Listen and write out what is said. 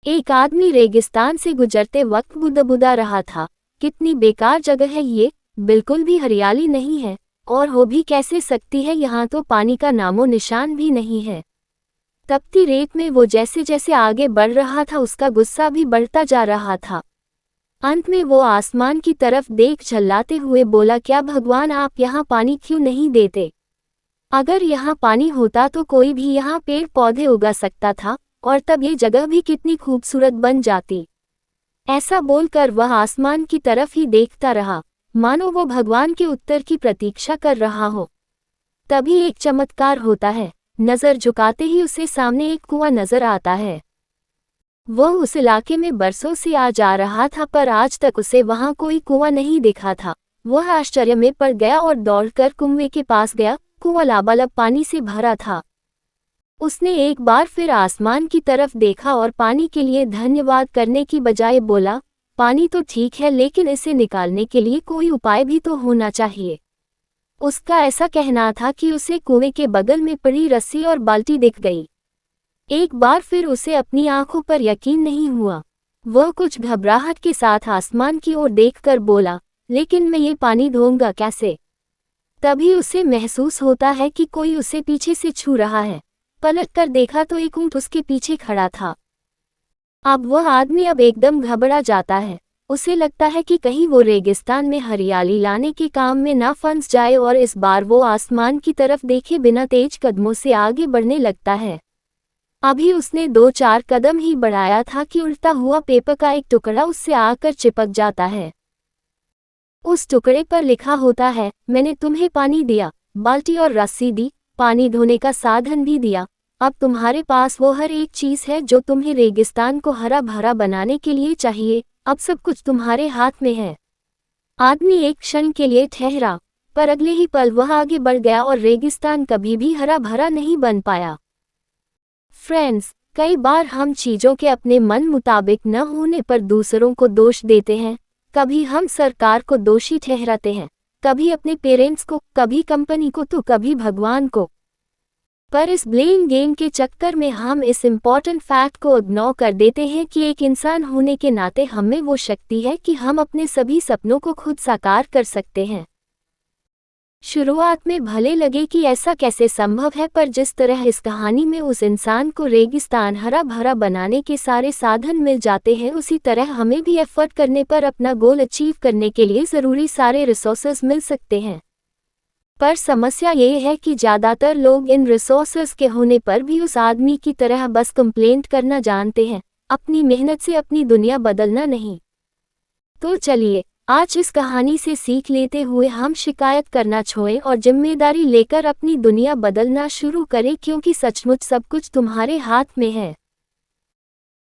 एक आदमी रेगिस्तान से गुजरते वक्त बुदबुदा रहा था, कितनी बेकार जगह है ये, बिल्कुल भी हरियाली नहीं है, और हो भी कैसे सकती है, यहाँ तो पानी का नामो निशान भी नहीं है। तपती रेत में वो जैसे जैसे आगे बढ़ रहा था उसका गुस्सा भी बढ़ता जा रहा था। अंत में वो आसमान की तरफ देख झल्लाते हुए बोला, क्या भगवान आप यहाँ पानी क्यों नहीं देते? अगर यहाँ पानी होता तो कोई भी यहाँ पेड़ पौधे उगा सकता था, और तब ये जगह भी कितनी खूबसूरत बन जाती। ऐसा बोलकर वह आसमान की तरफ ही देखता रहा, मानो वो भगवान के उत्तर की प्रतीक्षा कर रहा हो। तभी एक चमत्कार होता है, नजर झुकाते ही उसे सामने एक कुआं नजर आता है। वह उस इलाके में बरसों से आ जा रहा था, पर आज तक उसे वहां कोई कुआं नहीं दिखा था। वह आश्चर्य में पड़ गया और दौड़कर कुएं के पास गया। कुआं लबालब पानी से भरा था। उसने एक बार फिर आसमान की तरफ देखा और पानी के लिए धन्यवाद करने की बजाय बोला, पानी तो ठीक है, लेकिन इसे निकालने के लिए कोई उपाय भी तो होना चाहिए। उसका ऐसा कहना था कि उसे कुएं के बगल में पड़ी रस्सी और बाल्टी दिख गई। एक बार फिर उसे अपनी आंखों पर यकीन नहीं हुआ। वह कुछ घबराहट के साथ आसमान की ओर देखकर बोला, लेकिन मैं ये पानी धोऊंगा कैसे? तभी उसे महसूस होता है कि कोई उसे पीछे से छू रहा है। पलटकर देखा तो एक ऊंट उसके पीछे खड़ा था। अब वह आदमी एकदम घबरा जाता है। उसे लगता है कि कहीं वो रेगिस्तान में हरियाली लाने के काम में ना फंस जाए, और इस बार वो आसमान की तरफ देखे बिना तेज कदमों से आगे बढ़ने लगता है। अभी उसने 2-4 कदम ही बढ़ाया था कि उड़ता हुआ पेपर का एक टुकड़ा उससे आकर चिपक जाता है। उस टुकड़े पर लिखा होता है, मैंने तुम्हें पानी दिया, बाल्टी और रस्सी दी, पानी धोने का साधन भी दिया। अब तुम्हारे पास वो हर एक चीज है जो तुम्हें रेगिस्तान को हरा भरा बनाने के लिए चाहिए। अब सब कुछ तुम्हारे हाथ में है। आदमी एक क्षण के लिए ठहरा, पर अगले ही पल वह आगे बढ़ गया और रेगिस्तान कभी भी हरा भरा नहीं बन पाया। फ्रेंड्स, कई बार हम चीजों के अपने मन मुताबिक न होने पर दूसरों को दोष देते हैं। कभी हम सरकार को दोषी ठहराते हैं, कभी अपने पेरेंट्स को, कभी कंपनी को, तो कभी भगवान को। पर इस ब्लेम गेम के चक्कर में हम इस इम्पॉर्टेंट फैक्ट को इग्नोर कर देते हैं कि एक इंसान होने के नाते हमें वो शक्ति है कि हम अपने सभी सपनों को खुद साकार कर सकते हैं। शुरुआत में भले लगे कि ऐसा कैसे संभव है, पर जिस तरह इस कहानी में उस इंसान को रेगिस्तान हरा भरा बनाने के सारे साधन मिल जाते हैं, उसी तरह हमें भी एफर्ट करने पर अपना गोल अचीव करने के लिए ज़रूरी सारे रिसोर्सेज मिल सकते हैं। पर समस्या ये है कि ज़्यादातर लोग इन रिसोर्सेज के होने पर भी उस आदमी की तरह बस कंप्लेंट करना जानते हैं, अपनी मेहनत से अपनी दुनिया बदलना नहीं। तो चलिए, आज इस कहानी से सीख लेते हुए हम शिकायत करना छोड़ें और जिम्मेदारी लेकर अपनी दुनिया बदलना शुरू करें, क्योंकि सचमुच सब कुछ तुम्हारे हाथ में है।